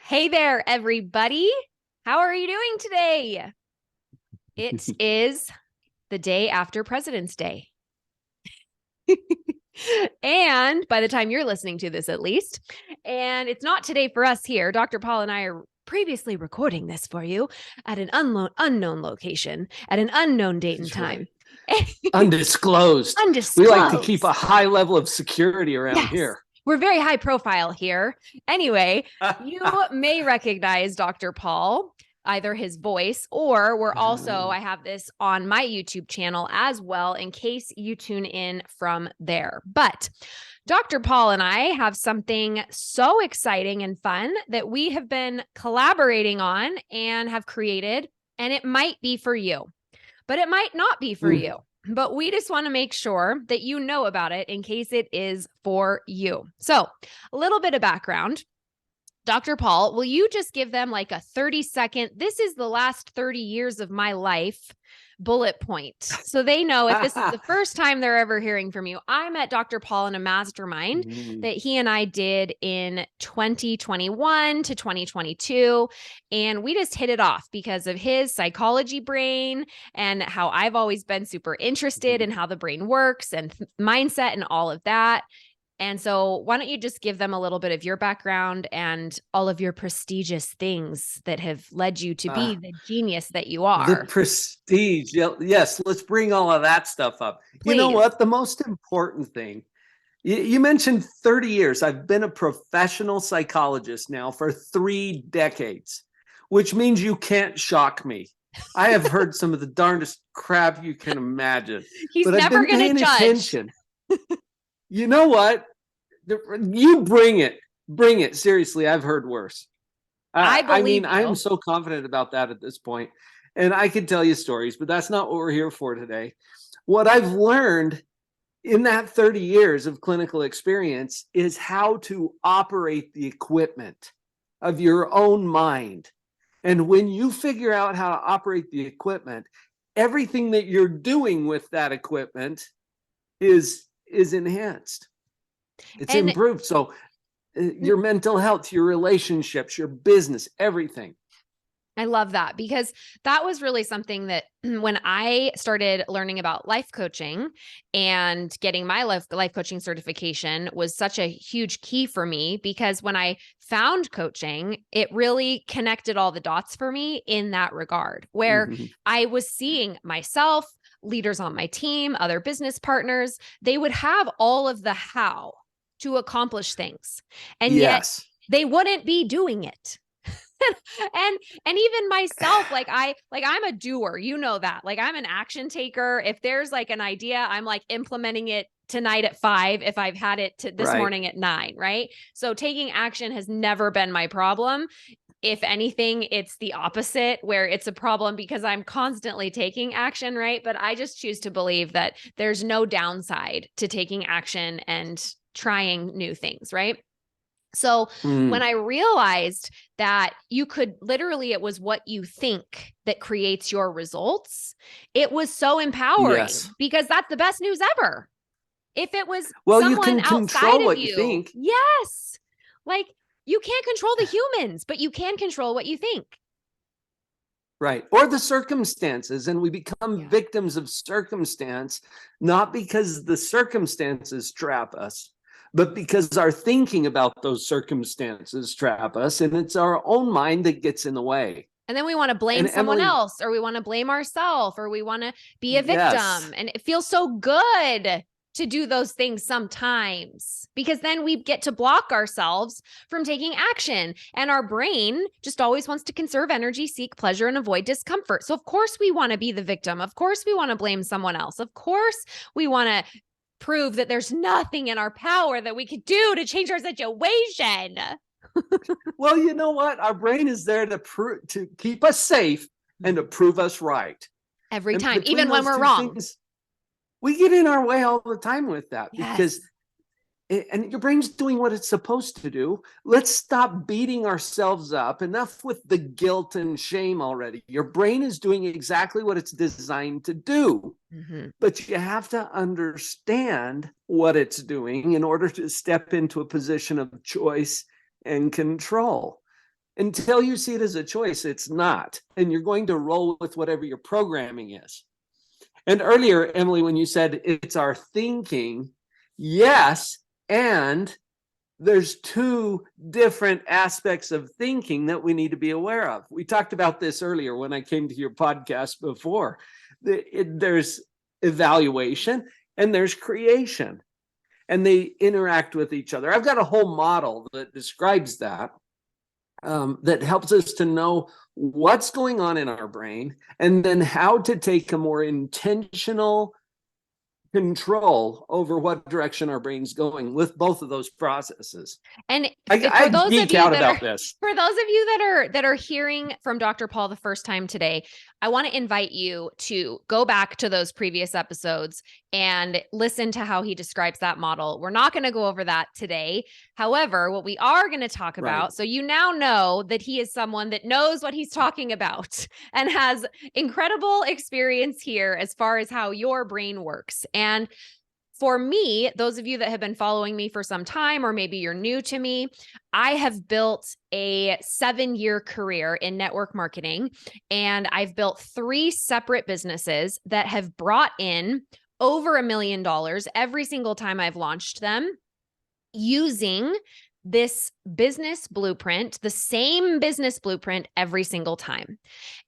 Hey there, everybody. How are you doing today? It is the day after President's Day. And by the time you're listening to this, at least, and it's not today for us here. Dr. Paul and I are previously recording this for you at an unknown location at an unknown date and time. Right. Undisclosed. We like to keep a high level of security around here. We're very high profile here. Anyway, you may recognize Dr. Paul, either his voice or I have this on my YouTube channel as well in case you tune in from there. But Dr. Paul and I have something so exciting and fun that we have been collaborating on and have created, and it might be for you, but it might not be for you. But we just want to make sure that you know about it in case it is for you. So a little bit of background. Dr. Paul, will you just give them like a 30-second, this is the last 30 years of my life bullet point, so they know if this is the first time they're ever hearing from you. I met Dr. Paul in a mastermind that he and I did in 2021 to 2022. And we just hit it off because of his psychology brain and how I've always been super interested in how the brain works and mindset and all of that. And so why don't you just give them a little bit of your background and all of your prestigious things that have led you to be the genius that you are. The prestige. Yes, let's bring all of that stuff up. Please. You know what? The most important thing, you mentioned 30 years. I've been a professional psychologist now for 3 decades, which means you can't shock me. I have heard some of the darndest crap you can imagine. He's never going to judge. Attention. You know what? You bring it. Seriously, I've heard worse. I mean, I'm so confident about that at this point. And I could tell you stories, but that's not what we're here for today. What I've learned in that 30 years of clinical experience is how to operate the equipment of your own mind. And when you figure out how to operate the equipment, everything that you're doing with that equipment is enhanced. It's improved. So your mental health, your relationships, your business, everything. I love that because that was really something that when I started learning about life coaching and getting my life coaching certification was such a huge key for me, because when I found coaching, it really connected all the dots for me in that regard, where I was seeing myself, leaders on my team, other business partners, they would have all of the how to accomplish things. And yet they wouldn't be doing it. and even myself, I'm a doer, you know that, like I'm an action taker. If there's like an idea, I'm like implementing it tonight at 5 if I've had it this morning at 9, right? So taking action has never been my problem. If anything, it's the opposite, where it's a problem because I'm constantly taking action, right? But I just choose to believe that there's no downside to taking action and trying new things, right? So when I realized that you could literally, it was what you think that creates your results, it was so empowering because that's the best news ever. If it was someone you can control what you think. Yes. Like, you can't control the humans, but you can control what you think. Right. Or the circumstances. And we become victims of circumstance, not because the circumstances trap us, but because our thinking about those circumstances trap us. And it's our own mind that gets in the way. And then we want to blame someone else, or we want to blame ourselves, or we want to be a victim. And it feels so good to do those things sometimes, because then we get to block ourselves from taking action. And our brain just always wants to conserve energy, seek pleasure, and avoid discomfort. So of course we want to be the victim. Of course we want to blame someone else. Of course we want to prove that there's nothing in our power that we could do to change our situation. Well, you know what? Our brain is there to keep us safe and to prove us right. Every time, even when we're wrong. We get in our way all the time with that because and your brain's doing what it's supposed to do. Let's stop beating ourselves up. Enough with the guilt and shame already. Your brain is doing exactly what it's designed to do. But you have to understand what it's doing in order to step into a position of choice and control. Until you see it as a choice, it's not. And you're going to roll with whatever your programming is. And earlier, Emily, when you said it's our thinking, yes, and there's two different aspects of thinking that we need to be aware of. We talked about this earlier when I came to your podcast before. There's evaluation and there's creation, and they interact with each other. I've got a whole model that describes that, that helps us to know what's going on in our brain and then how to take a more intentional control over what direction our brain's going with both of those processes. And I geek out about this. For those of you that are hearing from Dr. Paul the first time today, I want to invite you to go back to those previous episodes and listen to how he describes that model. We're not going to go over that today. However, what we are going to talk about, so you now know that he is someone that knows what he's talking about and has incredible experience here as far as how your brain works. And for me, those of you that have been following me for some time, or maybe you're new to me, I have built a 7-year career in network marketing, and I've built 3 separate businesses that have brought in over $1 million every single time I've launched them using this business blueprint, the same business blueprint every single time.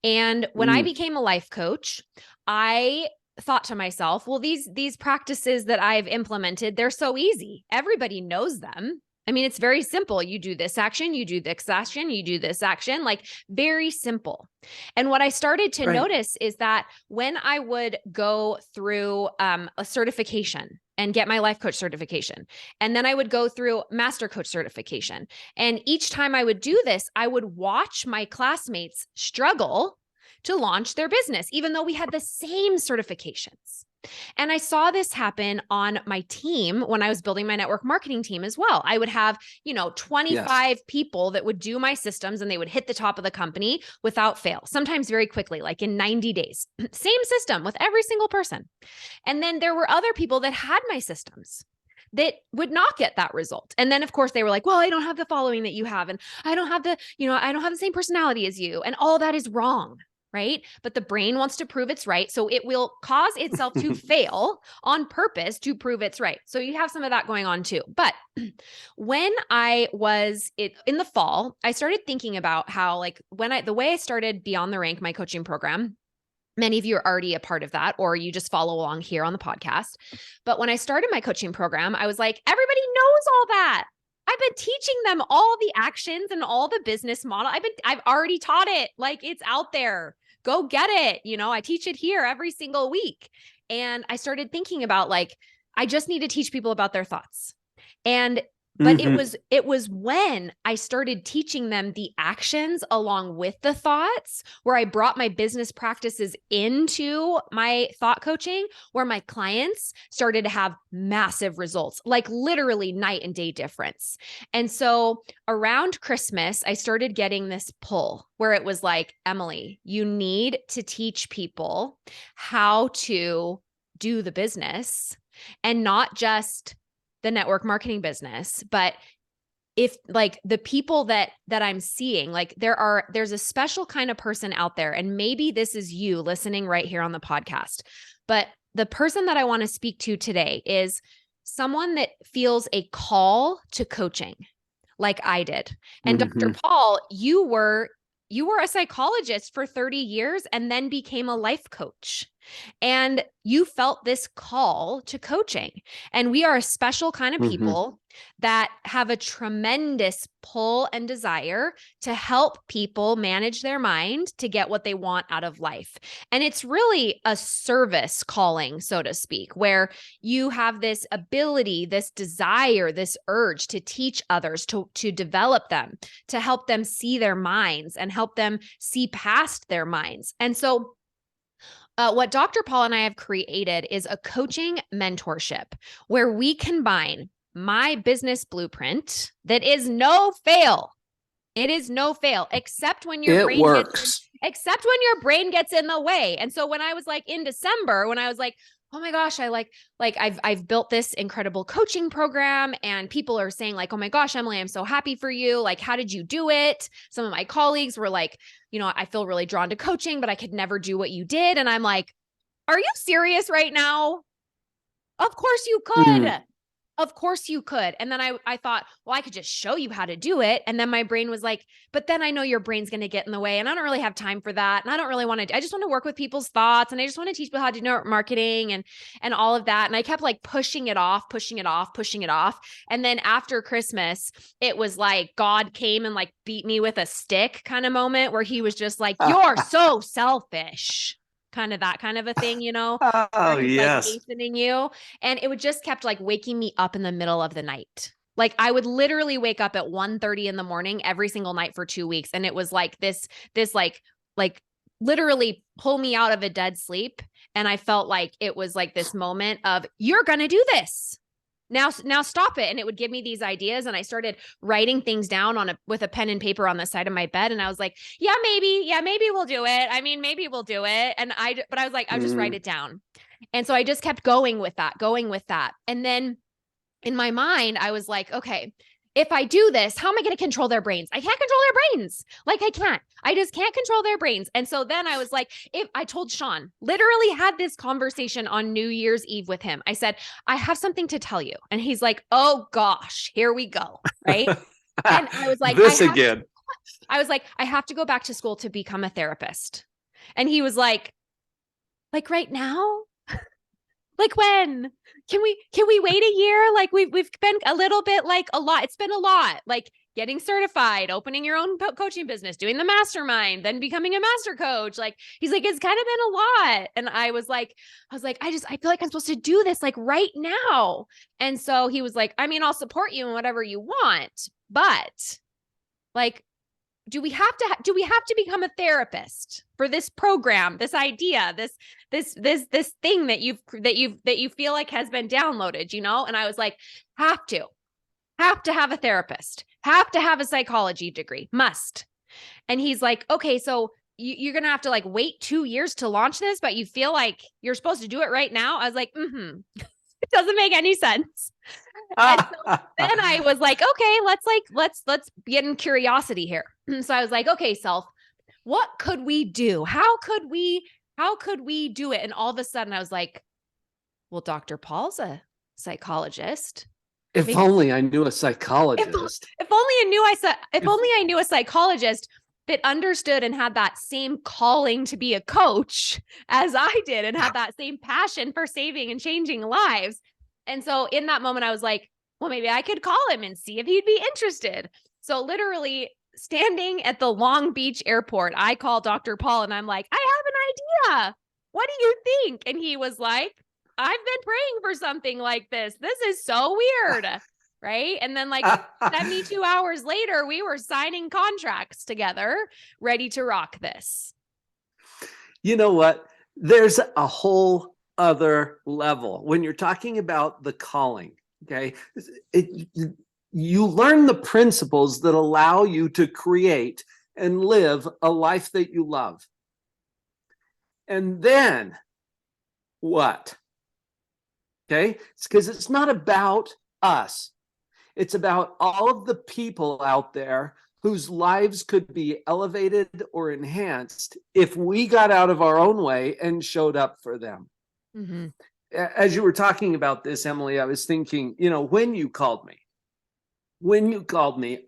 And when I became a life coach, I thought to myself, well, these practices that I've implemented, they're so easy. Everybody knows them. I mean, it's very simple. You do this action, you do this action, you do this action, like very simple. And what I started to notice is that when I would go through a certification and get my life coach certification, and then I would go through master coach certification, and each time I would do this, I would watch my classmates struggle to launch their business, even though we had the same certifications. And I saw this happen on my team when I was building my network marketing team as well. I would have, 25 people that would do my systems, and they would hit the top of the company without fail, sometimes very quickly, like in 90 days. Same system with every single person. And then there were other people that had my systems that would not get that result. And then of course they were like, well, I don't have the following that you have. And I don't have I don't have the same personality as you. And all that is wrong. Right? But the brain wants to prove it's right. So it will cause itself to fail on purpose to prove it's right. So you have some of that going on too. But when I was in the fall, I started thinking about how the way I started Beyond the Rank, my coaching program, many of you are already a part of that, or you just follow along here on the podcast. But when I started my coaching program, I was like, everybody knows all that. I've been teaching them all the actions and all the business model. I've already taught it. Like, it's out there. Go get it. I teach it here every single week. And I started thinking about I just need to teach people about their thoughts. But it was when I started teaching them the actions along with the thoughts, where I brought my business practices into my thought coaching, where my clients started to have massive results, like literally night and day difference. And so around Christmas, I started getting this pull where it was like, Emily, you need to teach people how to do the business, and not just the network marketing business, but if the people that I'm seeing, there's a special kind of person out there, and maybe this is you listening right here on the podcast, but the person that I want to speak to today is someone that feels a call to coaching like I did. And Dr. Paul, you were a psychologist for 30 years and then became a life coach. And you felt this call to coaching. And we are a special kind of people that have a tremendous pull and desire to help people manage their mind to get what they want out of life. And it's really a service calling, so to speak, where you have this ability, this desire, this urge to teach others, to develop them, to help them see their minds and help them see past their minds. And so what Dr. Paul and I have created is a coaching mentorship where we combine my business blueprint that is no fail. It is no fail, except when your brain gets in the way. And so when I was in December, when I was like, oh my gosh, I've built this incredible coaching program and people are saying like, oh my gosh, Emily, I'm so happy for you. Like, how did you do it? Some of my colleagues were like, I feel really drawn to coaching, but I could never do what you did. And I'm like, are you serious right now? Of course you Mm. could. Of course you could. And then I thought, well, I could just show you how to do it. And then my brain was like, but then I know your brain's going to get in the way and I don't really have time for that. And I don't really want to, I just want to work with people's thoughts. And I just want to teach people how to do marketing and all of that. And I kept like pushing it off, pushing it off, pushing it off. And then after Christmas, it was like God came and like beat me with a stick kind of moment where he was just like, you're so selfish. Kind of that kind of a thing, where Oh, he's like yes. hastening you. And it would just kept like waking me up in the middle of the night. Like I would literally wake up at 1:30 in the morning every single night for 2 weeks. And it was like this like literally pull me out of a dead sleep. And I felt like it was like this moment of, you're going to do this. Now stop it. And it would give me these ideas. And I started writing things down with a pen and paper on the side of my bed. And I was like, yeah, maybe we'll do it. I mean, maybe we'll do it. But I was like, I'll just write it down. And so I just kept going with that. And then in my mind, I was like, okay, if I do this, how am I going to control their brains? I can't control their brains. Like I just can't control their brains. And so then I was like, if I told Sean, literally had this conversation on New Year's Eve with him, I said, I have something to tell you. And he's like, oh gosh, here we go. Right. And I was like, This again. I have to go back to school to become a therapist. And he was like right now? Like when? Can we wait a year? Like we've been a little bit like a lot. It's been a lot. Like getting certified, opening your own coaching business, doing the mastermind, then becoming a master coach. Like he's like, it's kind of been a lot. And I was like, I feel like I'm supposed to do this like right now. And so he was like, I mean, I'll support you in whatever you want, but like, do we have to become a therapist for this program, this idea, this thing that you feel like has been downloaded, And I was like, have to have a therapist, have to have a psychology degree, must. And he's like, okay, so you're going to have to like wait 2 years to launch this, but you feel like you're supposed to do it right now. I was like, it doesn't make any sense. And so then I was like, okay, let's get in curiosity here. So I was like, okay, self, what could we do? How could we do it? And all of a sudden I was like, well, Dr. Paul's a psychologist. If only I knew a psychologist. If only I knew a psychologist that understood and had that same calling to be a coach as I did and had that same passion for saving and changing lives. And so in that moment, I was like, well, maybe I could call him and see if he'd be interested. So literally standing at the Long Beach airport, I call Dr. Paul and I'm like, I have an idea. What do you think? And he was like, I've been praying for something like this. This is so weird. Right. And then like 72 hours later, we were signing contracts together, ready to rock this. You know what? There's a whole other level when you're talking about the calling. Okay. You learn the principles that allow you to create and live a life that you love. And then what? Okay. It's because it's not about us. It's about all of the people out there whose lives could be elevated or enhanced if we got out of our own way and showed up for them. Mm-hmm. As you were talking about this, Emily, I was thinking, when you called me,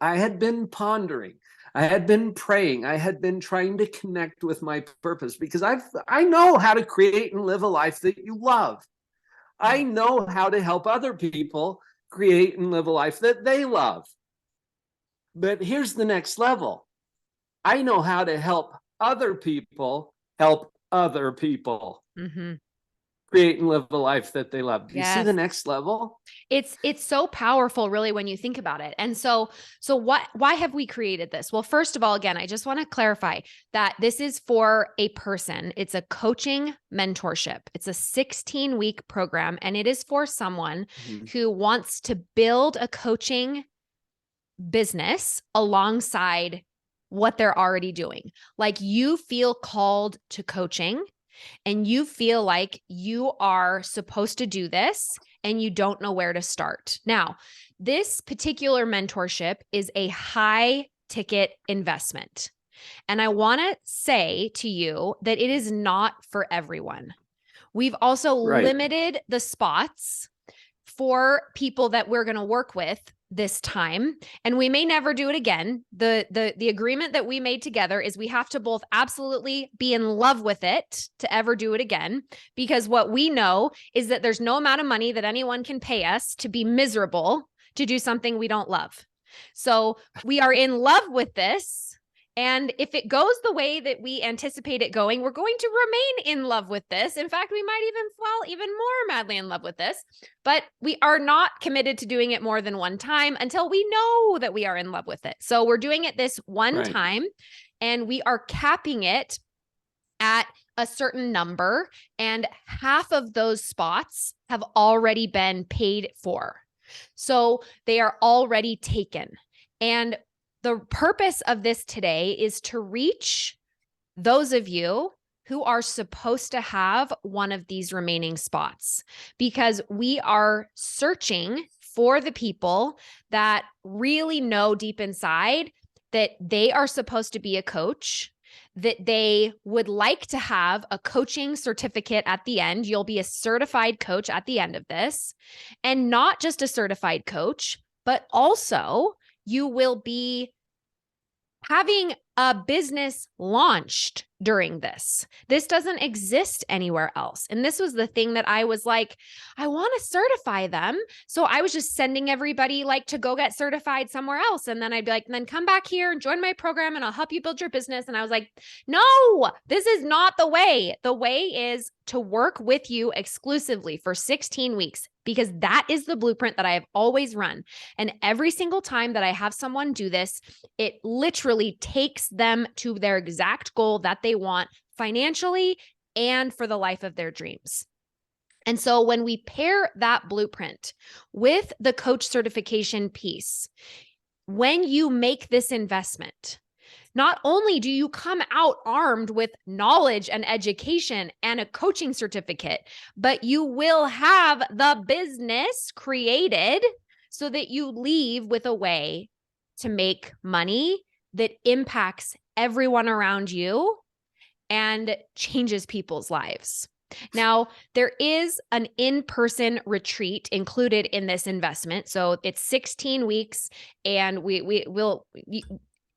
I had been pondering, I had been praying, I had been trying to connect with my purpose because I know how to create and live a life that you love. I know how to help other people create and live a life that they love. But here's the next level. I know how to help other people help other people. Mm-hmm. Create and live a life that they love. Do you see the next level? It's so powerful, really, when you think about it. And so why have we created this? Well, first of all, again, I just want to clarify that this is for a person. It's a coaching mentorship. It's a 16-week program, and it is for someone who wants to build a coaching business alongside what they're already doing. Like you feel called to coaching and you feel like you are supposed to do this and you don't know where to start. Now, this particular mentorship is a high ticket investment. And I want to say to you that it is not for everyone. We've also limited the spots for people that we're going to work with this time, and we may never do it again. The agreement that we made together is we have to both absolutely be in love with it to ever do it again, because what we know is that there's no amount of money that anyone can pay us to be miserable to do something we don't love. So we are in love with this. And if it goes the way that we anticipate it going, we're going to remain in love with this. In fact, we might even fall even more madly in love with this, but we are not committed to doing it more than one time until we know that we are in love with it. So we're doing it this one time, and we are capping it at a certain number, and half of those spots have already been paid for. So they are already taken. And the purpose of this today is to reach those of you who are supposed to have one of these remaining spots, because we are searching for the people that really know deep inside that they are supposed to be a coach, that they would like to have a coaching certificate at the end. You'll be a certified coach at the end of this, and not just a certified coach, but also you will be having a business launched during this. This doesn't exist anywhere else. And this was the thing that I was like, I want to certify them. So I was just sending everybody like to go get certified somewhere else. And then I'd be like, then come back here and join my program and I'll help you build your business. And I was like, no, this is not the way. The way is to work with you exclusively for 16 weeks, because that is the blueprint that I have always run. And every single time that I have someone do this, it literally takes them to their exact goal that they want financially and for the life of their dreams. And so when we pair that blueprint with the coach certification piece, when you make this investment, not only do you come out armed with knowledge and education and a coaching certificate, but you will have the business created so that you leave with a way to make money that impacts everyone around you and changes people's lives. Now, there is an in-person retreat included in this investment. So it's 16 weeks, and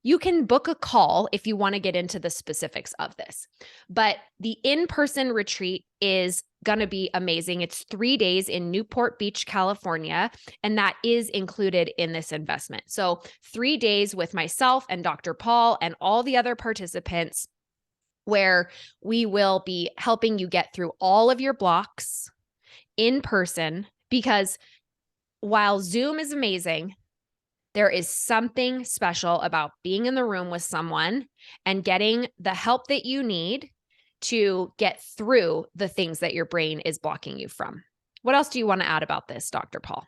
you can book a call if you want to get into the specifics of this. But the in-person retreat is going to be amazing. It's 3 days in Newport Beach, California, and that is included in this investment. So 3 days with myself and Dr. Paul and all the other participants, where we will be helping you get through all of your blocks in person, because while Zoom is amazing, there is something special about being in the room with someone and getting the help that you need to get through the things that your brain is blocking you from. What else do you want to add about this, Dr. Paul?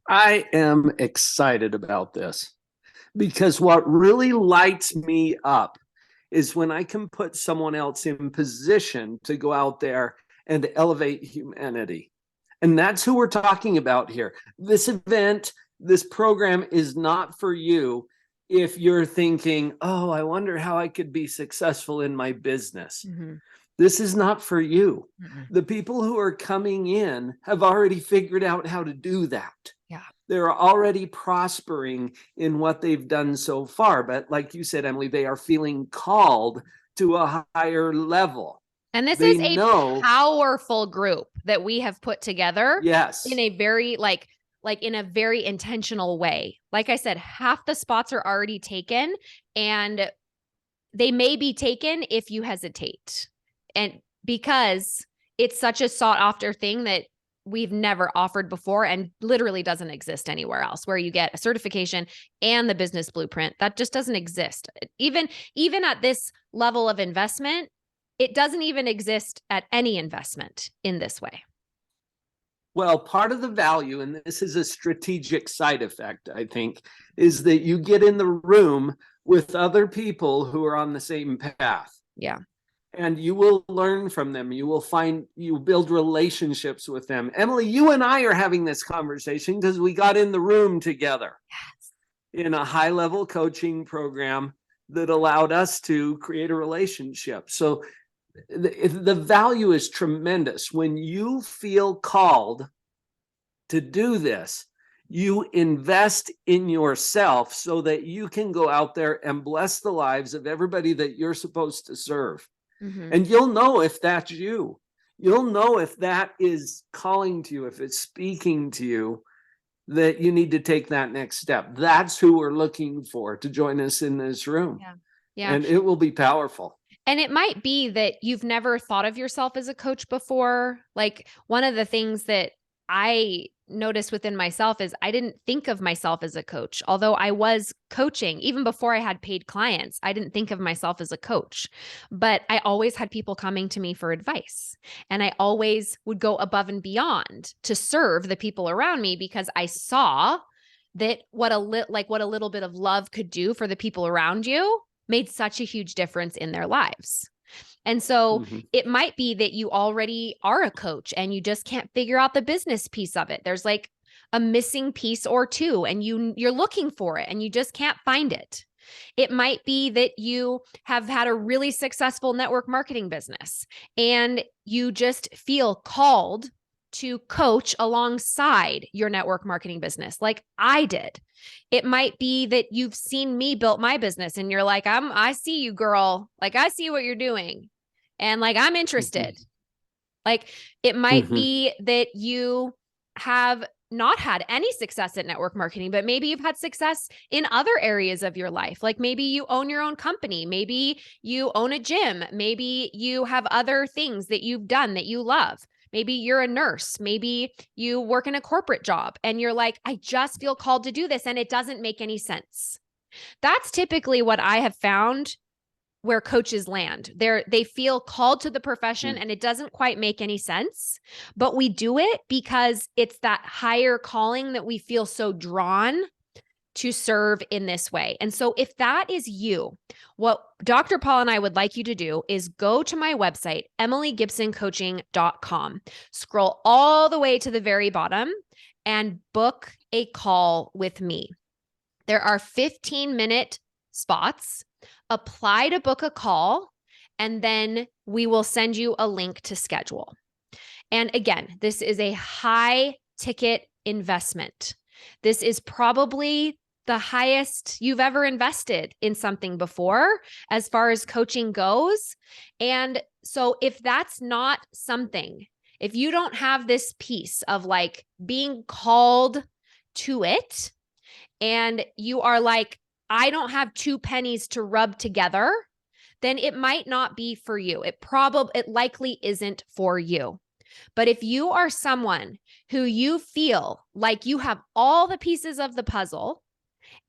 I am excited about this, because what really lights me up is when I can put someone else in position to go out there and elevate humanity. And that's who we're talking about here. This event, this program is not for you if you're thinking, oh, I wonder how I could be successful in my business. Mm-hmm. This is not for you. Mm-hmm. The people who are coming in have already figured out how to do that. Yeah. They're already prospering in what they've done so far. But like you said, Emily, they are feeling called to a higher level. And this is a powerful group that we have put together. Yes. In a very like in a very intentional way. Like I said, half the spots are already taken, and they may be taken if you hesitate. And because it's such a sought after thing that we've never offered before and literally doesn't exist anywhere else, where you get a certification and the business blueprint. That just doesn't exist. Even at this level of investment, it doesn't even exist at any investment in this way. Well, part of the value, and this is a strategic side effect, I think, is that you get in the room with other people who are on the same path. Yeah. and you will learn from them. You build relationships with them. Emily, you and I are having this conversation because we got in the room together in a high-level coaching program that allowed us to create a relationship. So the value is tremendous. When you feel called to do this, you invest in yourself so that you can go out there and bless the lives of everybody that you're supposed to serve. And you'll know if that's you. You'll know if that is calling to you, if it's speaking to you, that you need to take that next step. That's who we're looking for to join us in this room. Yeah. And it will be powerful. And it might be that you've never thought of yourself as a coach before. Like, one of the things that I noticed within myself is I didn't think of myself as a coach. Although I was coaching, even before I had paid clients, I didn't think of myself as a coach. But I always had people coming to me for advice. And I always would go above and beyond to serve the people around me, because I saw that what a little bit of love could do for the people around you made such a huge difference in their lives. And so it might be that you already are a coach and you just can't figure out the business piece of it. There's like a missing piece or two, and you're looking for it and you just can't find it. It might be that you have had a really successful network marketing business and you just feel called to coach alongside your network marketing business, like I did. It might be that you've seen me build my business and you're like, I see you, girl. Like, I see what you're doing. And like, I'm interested. Like, it might be that you have not had any success at network marketing, but maybe you've had success in other areas of your life. Like, maybe you own your own company. Maybe you own a gym. Maybe you have other things that you've done that you love. Maybe you're a nurse. Maybe you work in a corporate job and you're like, I just feel called to do this and it doesn't make any sense. That's typically what I have found where coaches land. They feel called to the profession and it doesn't quite make any sense, but we do it because it's that higher calling that we feel so drawn to serve in this way. And so if that is you, what Dr. Paul and I would like you to do is go to my website, emilygibsoncoaching.com, scroll all the way to the very bottom and book a call with me. There are 15-minute spots. Apply to book a call, and then we will send you a link to schedule. And again, this is a high ticket investment. This is probably the highest you've ever invested in something before as far as coaching goes. And so if that's not something, if you don't have this piece of like being called to it, and you are like, I don't have 2 pennies to rub together, then it might not be for you. It likely isn't for you. But if you are someone who you feel like you have all the pieces of the puzzle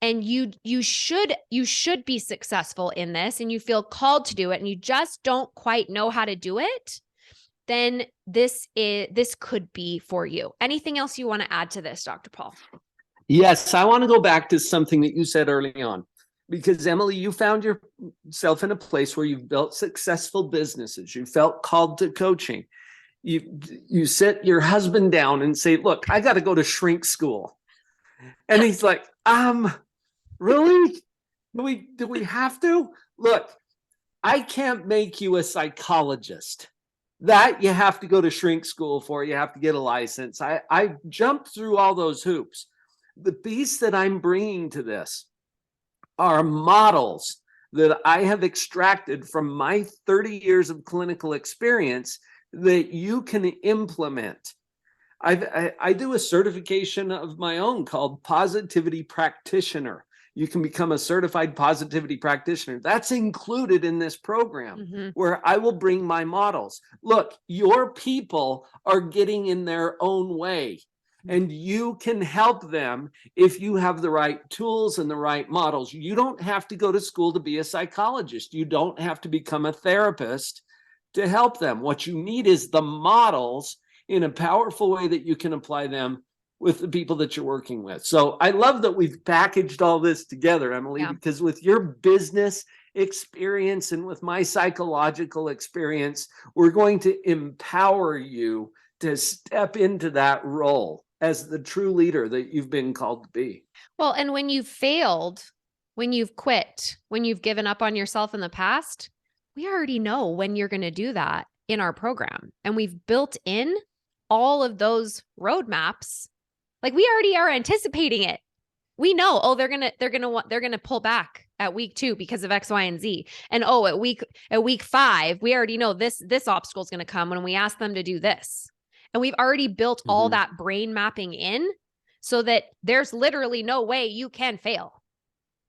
and you should be successful in this and you feel called to do it and you just don't quite know how to do it, then this could be for you. Anything else you want to add to this, Dr. Paul? Yes, I want to go back to something that you said early on, because Emily, you found yourself in a place where you've built successful businesses. You felt called to coaching. You sit your husband down and say, look, I got to go to shrink school. And he's like, really? Do we have to? Look, I can't make you a psychologist. That you have to go to shrink school for. You have to get a license. I jumped through all those hoops. The piece that I'm bringing to this are models that I have extracted from my 30 years of clinical experience that you can implement. I do a certification of my own called Positivity Practitioner. You can become a certified positivity practitioner. That's included in this program where I will bring my models. Look, your people are getting in their own way. And you can help them if you have the right tools and the right models. You don't have to go to school to be a psychologist. You don't have to become a therapist to help them. What you need is the models in a powerful way that you can apply them with the people that you're working with. So I love that we've packaged all this together, Emily, because with your business experience and with my psychological experience, we're going to empower you to step into that role as the true leader that you've been called to be. Well, and when you've failed, when you've quit, when you've given up on yourself in the past, we already know when you're going to do that in our program. And we've built in all of those roadmaps. Like we already are anticipating it. We know, oh, they're going to pull back at week 2 because of X, Y, and Z. And oh, at week 5, we already know this obstacle is going to come when we ask them to do this. And we've already built all that brain mapping in so that there's literally no way you can fail.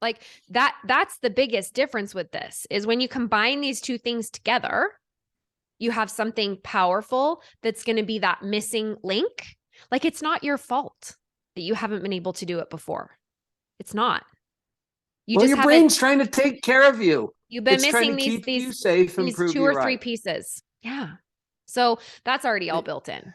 Like that's the biggest difference with this is when you combine these two things together, you have something powerful that's going to be that missing link. Like it's not your fault that you haven't been able to do it before. It's not. Your brain's trying to take care of you. You've been missing these you safe and prove 2 or 3 pieces. Yeah. So that's already all built in.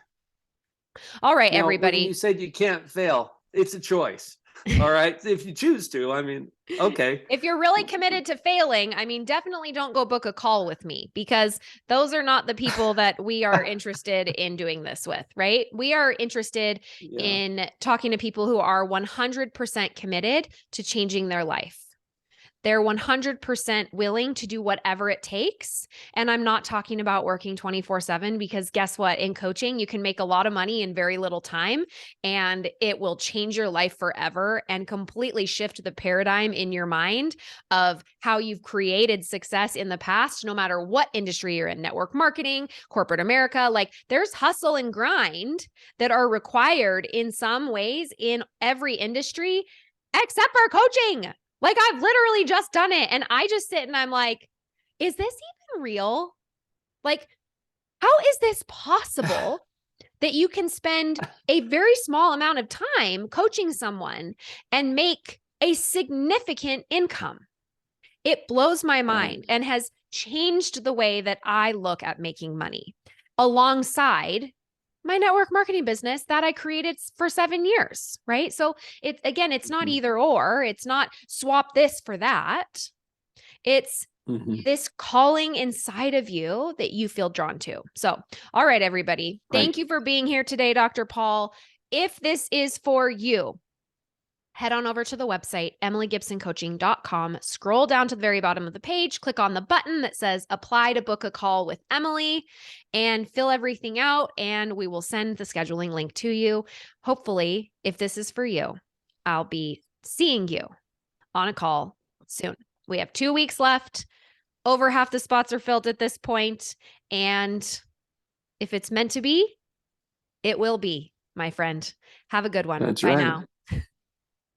All right, everybody. When you said you can't fail, it's a choice. All right. If you choose to, I mean, okay. If you're really committed to failing, I mean, definitely don't go book a call with me because those are not the people that we are interested in doing this with, right? We are interested in talking to people who are 100% committed to changing their life. They're 100% willing to do whatever it takes. And I'm not talking about working 24/7 because guess what? In coaching, you can make a lot of money in very little time and it will change your life forever and completely shift the paradigm in your mind of how you've created success in the past, no matter what industry you're in, network marketing, corporate America. Like there's hustle and grind that are required in some ways in every industry, except for coaching. Like I've literally just done it and I just sit and I'm like, is this even real? Like, how is this possible that you can spend a very small amount of time coaching someone and make a significant income? It blows my mind and has changed the way that I look at making money alongside my network marketing business that I created for 7 years, right? So it's not either or, it's not swap this for that. It's this calling inside of you that you feel drawn to. So, all right, everybody. Thank you for being here today, Dr. Paul. If this is for you, head on over to the website, emilygibsoncoaching.com, scroll down to the very bottom of the page, click on the button that says apply to book a call with Emily and fill everything out. And we will send the scheduling link to you. Hopefully, if this is for you, I'll be seeing you on a call soon. We have 2 weeks left. Over half the spots are filled at this point. And if it's meant to be, it will be, my friend. Have a good one. That's Bye right. now.